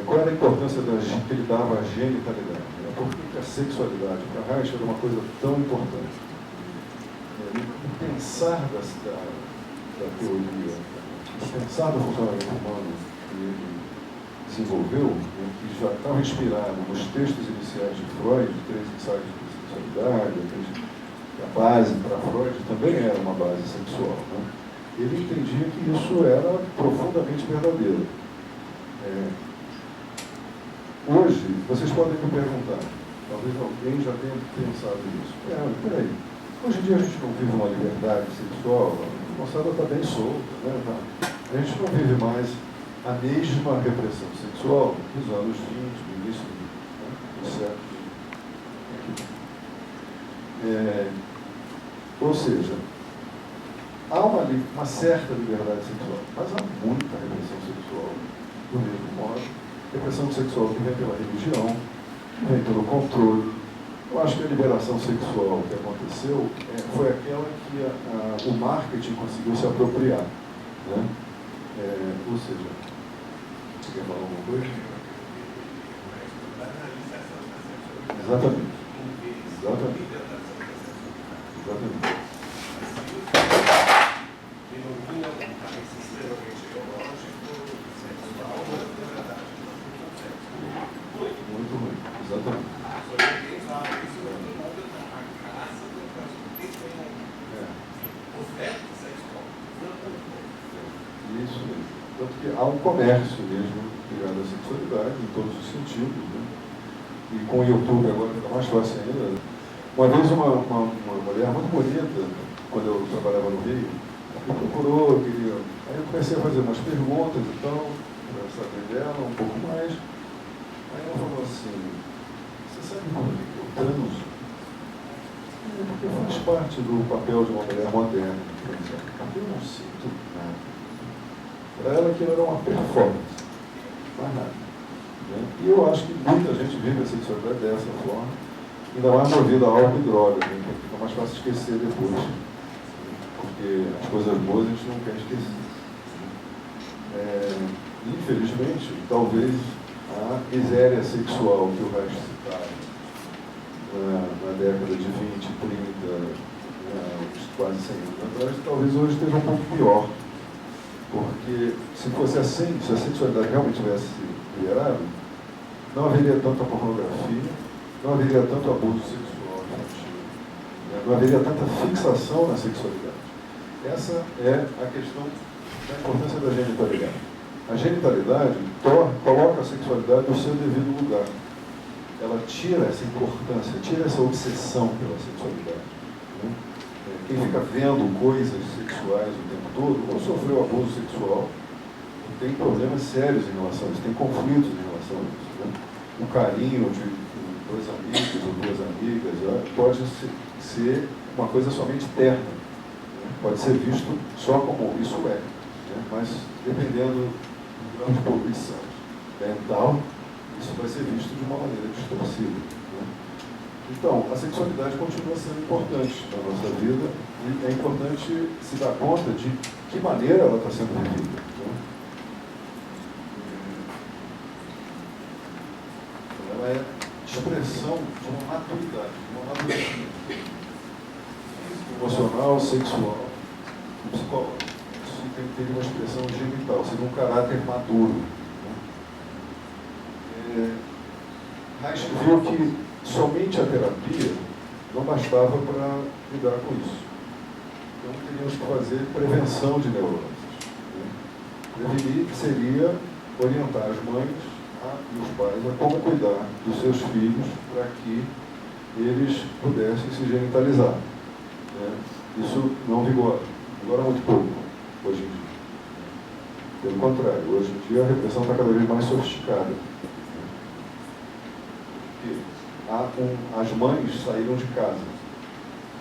qual era a importância que ele dava à genitalidade? Né? Por que a sexualidade para Reich era uma coisa tão importante? O pensar da teoria, o pensar do funcionamento humano que ele desenvolveu, né, que já estava inspirado nos textos iniciais de Freud, Três Ensaios de Sexualidade, a base para Freud também era uma base sexual. Né? Ele entendia que isso era profundamente verdadeiro. Hoje, vocês podem me perguntar, talvez alguém já tenha pensado nisso. Peraí, hoje em dia a gente não vive uma liberdade sexual, a moçada está bem solta, né? A gente não vive mais a mesma repressão sexual dos anos 20, do início do século. Ou seja, há uma certa liberdade sexual, mas há muita repressão sexual do mesmo modo. Repressão sexual que vem pela religião, que vem pelo controle. Eu acho que a liberação sexual que aconteceu foi aquela que o marketing conseguiu se apropriar. Né? Ou seja, você quer falar alguma coisa? Exatamente. Muito ruim, exatamente. Isso mesmo. Tanto que há um comércio mesmo ligado à sexualidade, em todos os sentidos, né? E com o YouTube agora fica mais fácil ainda. Uma vez uma mulher muito bonita, quando eu trabalhava no Rio, me procurou, queria... Aí eu comecei a fazer umas perguntas e tal, para saber dela um pouco mais. Aí ela falou assim, você sabe por que eu transo? Porque faz parte do papel de uma mulher moderna, por exemplo. Porque eu não sinto nada. Para ela aquilo era uma performance, mais nada. Né? E eu acho que muita gente vive a sexualidade dessa forma, ainda mais movida a álcool e droga, né? Que fica mais fácil esquecer depois. Porque as coisas boas a gente não quer esquecer. Infelizmente, talvez a miséria sexual que o Reich citava na década de 20, 30, quase 100 anos atrás, talvez hoje esteja um pouco pior. Porque se fosse assim, se a sexualidade realmente tivesse liberado, não haveria tanta pornografia, não haveria tanto abuso sexual infantil, não haveria tanta fixação na sexualidade. Essa é a questão da importância da genitalidade. A genitalidade coloca a sexualidade no seu devido lugar. Ela tira essa importância, tira essa obsessão pela sexualidade. Né? Quem fica vendo coisas sexuais o tempo todo, ou sofreu abuso sexual, tem problemas sérios em relação a isso, tem conflitos em relação a isso. Né? O carinho de dois amigos ou duas amigas pode ser uma coisa somente terna. Né? Pode ser visto só como isso é. Né? Mas, dependendo do grau de poluição mental, isso vai ser visto de uma maneira distorcida. Né? Então, a sexualidade continua sendo importante na nossa vida e é importante se dar conta de que maneira ela está sendo vivida. Né? Ela é expressão de uma maturidade, de uma maturidade emocional, sexual e psicológica. Isso tem que ter uma expressão genital, seria um caráter maduro. Reich viu que somente a terapia não bastava para lidar com isso. Então teríamos que fazer prevenção de neuroses. Prevenir seria orientar as mães e os pais a como cuidar dos seus filhos para que eles pudessem se genitalizar. Isso não vigora muito pouco hoje em dia. Pelo contrário, hoje em dia a repressão está cada vez mais sofisticada. As mães saíram de casa.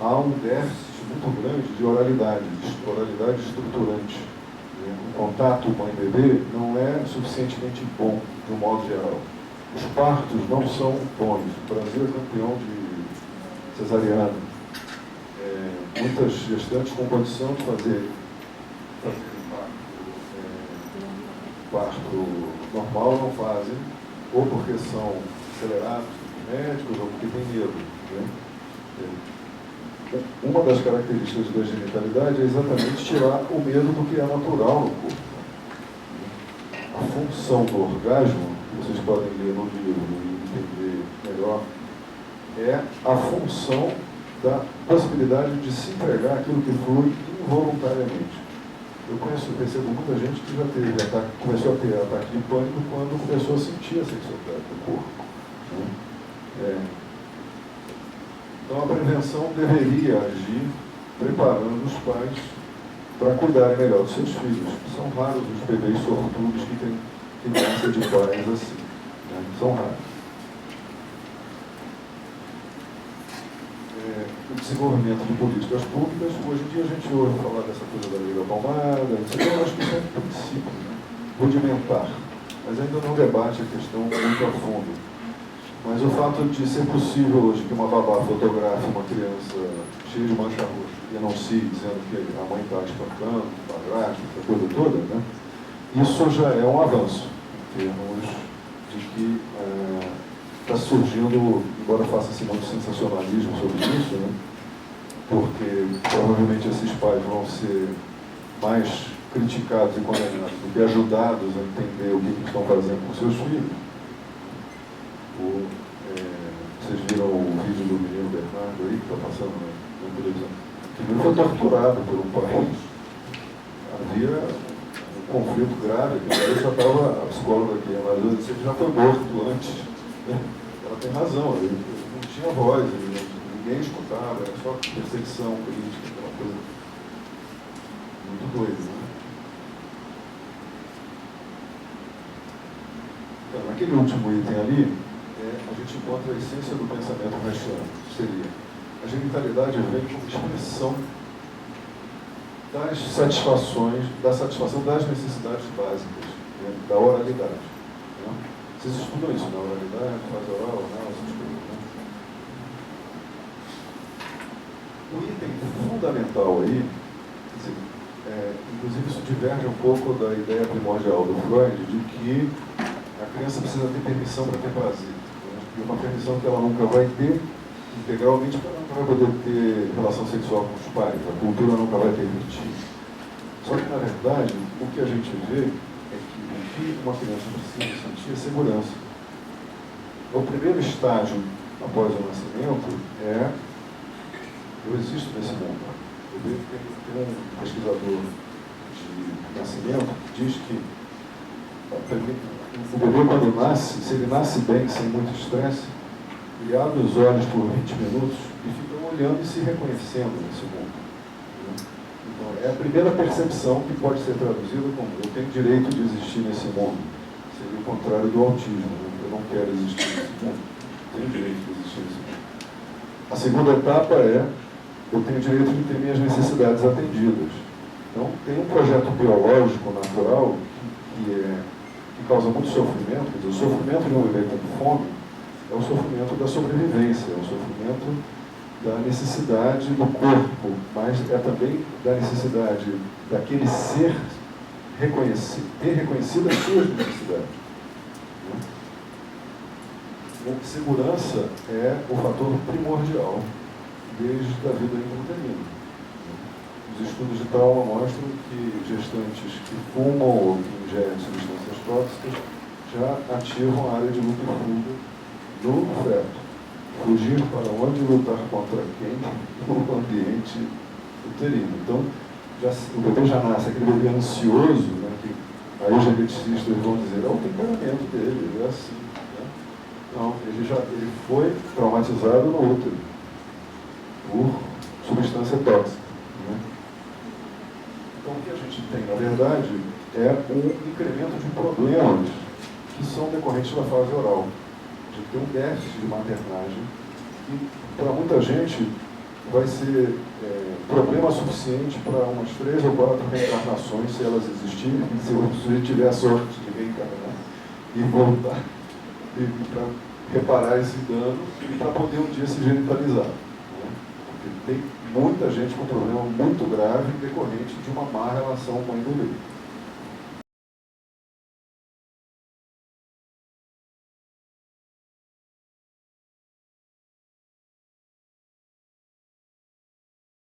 Há um déficit muito grande de oralidade estruturante. O contato mãe-bebê não é suficientemente bom, de um modo geral. Os partos não são bons. O Brasil é campeão de cesariana. Muitas gestantes com condição de fazer parto normal não fazem, ou porque são acelerados médicos, ou porque têm medo. Né? Uma das características da genitalidade é exatamente tirar o medo do que é natural no corpo. A função do orgasmo, que vocês podem ler no livro e entender melhor, é a função da possibilidade de se entregar aquilo que flui involuntariamente. Eu percebo muita gente que já começou a ter ataque de pânico quando começou a sentir a sexualidade do corpo. Né? Então a prevenção deveria agir preparando os pais para cuidarem melhor dos seus filhos. São raros os bebês sortudos que têm criança de pais assim. Né? São raros. O desenvolvimento de políticas públicas, hoje em dia a gente ouve falar dessa coisa da lei da palmada, eu acho que isso é um princípio, né? Rudimentar, mas ainda não debate a questão muito a fundo. Mas o fato de ser possível hoje que uma babá fotografe uma criança cheia de mancha roxa e anuncie dizendo que a mãe está espancando, está grávida, essa coisa toda, né? Isso já é um avanço em termos de que está surgindo, embora faça-se muito sensacionalismo sobre isso, né? Porque provavelmente esses pais vão ser mais criticados e condenados do que ajudados a entender o que estão fazendo com seus filhos. Vocês viram o vídeo do menino Bernardo aí, que está passando na televisão? O menino foi torturado por um pai. Havia um conflito grave, que aí já estava a psicóloga aqui, mas eu disse que já foi morto antes. Ela tem razão, ele não tinha voz, ninguém escutava, era só perseguição política, aquela coisa muito doida. Né? Então, naquele último item ali, a gente encontra a essência do pensamento reichiano, seria a genitalidade vem como expressão das satisfações, da satisfação das necessidades básicas, né, da oralidade. Né? Vocês estudam isso na oralidade, fase oral, essas coisas. Né? O item fundamental aí, inclusive isso diverge um pouco da ideia primordial do Freud, de que a criança precisa ter permissão para ter prazer. E uma permissão que ela nunca vai ter, integralmente, porque ela nunca vai poder ter relação sexual com os pais, a cultura nunca vai permitir. Só que, na verdade, o que a gente vê é que o que uma criança precisa sentir é segurança. O primeiro estágio após o nascimento é: eu existo nesse mundo. Tem um pesquisador de nascimento que diz que o bebê, quando nasce, se ele nasce bem, sem muito estresse, ele abre os olhos por 20 minutos e fica olhando e se reconhecendo nesse mundo. Então, é a primeira percepção que pode ser traduzida como: eu tenho direito de existir nesse mundo. Seria o contrário do autismo. Né? Eu não quero existir nesse mundo. Eu tenho direito de existir nesse mundo. A segunda etapa é: eu tenho direito de ter minhas necessidades atendidas. Então, tem um projeto biológico natural que causa muito sofrimento. Quer dizer, o sofrimento de um bebê com fome é o sofrimento da sobrevivência, é o sofrimento da necessidade do corpo, mas é também da necessidade daquele ser ter reconhecido as suas necessidades. Segurança é o fator primordial desde a vida intrauterina. Os estudos de trauma mostram que gestantes que fumam ou que ingerem substâncias tóxicas já ativam a área de luta e fuga do feto. Fugir para onde, lutar contra quem no ambiente uterino. Então, o bebê já nasce, aquele bebê ansioso, né, que aí os geneticistas vão dizer: é o temperamento dele, ele é assim. Né? Não, ele foi traumatizado no útero por substância tóxica. Né? Então, o que a gente tem, na verdade, é um incremento de problemas que são decorrentes da fase oral. A gente tem um déficit de maternagem que, para muita gente, vai ser problema suficiente para umas 3 ou 4 reencarnações, se elas existirem, se o sujeito tiver a sorte de reencarnar e voltar, para reparar esse dano e para poder um dia se genitalizar. Né? Porque tem muita gente com problema muito grave decorrente de uma má relação mãe-bebê.